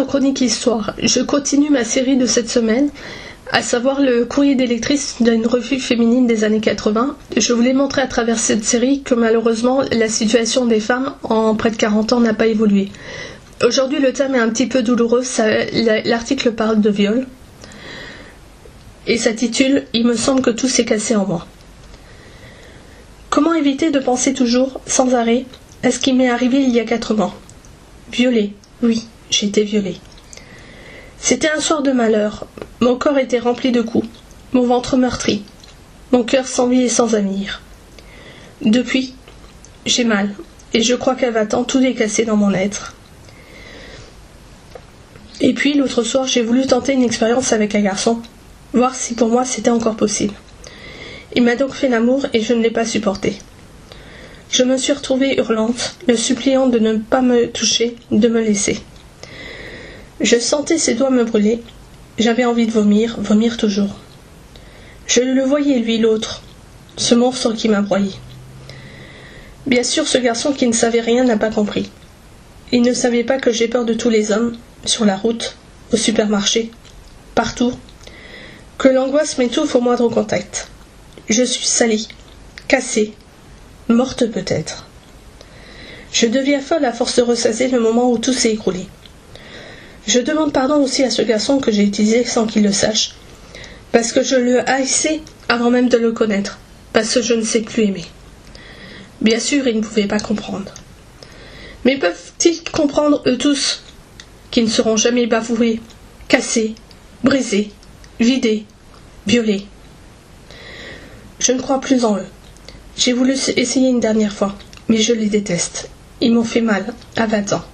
dans Chronique Histoire. Je continue ma série de cette semaine, à savoir le courrier des lectrices d'une revue féminine des années 80. Je voulais montrer à travers cette série que malheureusement la situation des femmes en près de 40 ans n'a pas évolué. Aujourd'hui le thème est un petit peu douloureux, l'article parle de viol et s'intitule « Il me semble que tout s'est cassé en moi ». Comment éviter de penser toujours, sans arrêt, à ce qui m'est arrivé il y a 4 mois? Violée, oui, j'ai été violée. C'était un soir de malheur, mon corps était rempli de coups, mon ventre meurtri, mon cœur sans vie et sans avenir. Depuis, j'ai mal, et je crois qu'elle va tant tout décasser dans mon être. Et puis, l'autre soir, j'ai voulu tenter une expérience avec un garçon, voir si pour moi c'était encore possible. Il m'a donc fait l'amour et je ne l'ai pas supporté. Je me suis retrouvée hurlante, le suppliant de ne pas me toucher, de me laisser. Je sentais ses doigts me brûler. J'avais envie de vomir, vomir toujours. Je le voyais, lui, l'autre, ce monstre qui m'a broyé. Bien sûr, ce garçon qui ne savait rien n'a pas compris. Il ne savait pas que j'ai peur de tous les hommes, sur la route, au supermarché, partout, que l'angoisse m'étouffe au moindre contact. Je suis salie, cassée, morte peut-être. Je deviens folle à force de ressasser le moment où tout s'est écroulé. Je demande pardon aussi à ce garçon que j'ai utilisé sans qu'il le sache, parce que je le haïssais avant même de le connaître, parce que je ne sais plus aimer. Bien sûr, ils ne pouvaient pas comprendre. Mais peuvent-ils comprendre eux tous, qui ne seront jamais bafoués, cassés, brisés, vidés, violés? Je ne crois plus en eux. J'ai voulu essayer une dernière fois, mais je les déteste. Ils m'ont fait mal, à 20 ans.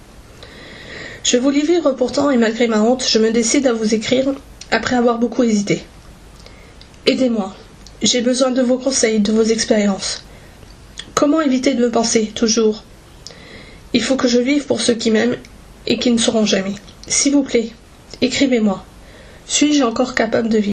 Je voulais vivre pourtant, et malgré ma honte, je me décide à vous écrire, après avoir beaucoup hésité. Aidez-moi. J'ai besoin de vos conseils, de vos expériences. Comment éviter de me penser, toujours? Il faut que je vive pour ceux qui m'aiment et qui ne sauront jamais. S'il vous plaît, écrivez-moi. Suis-je encore capable de vivre?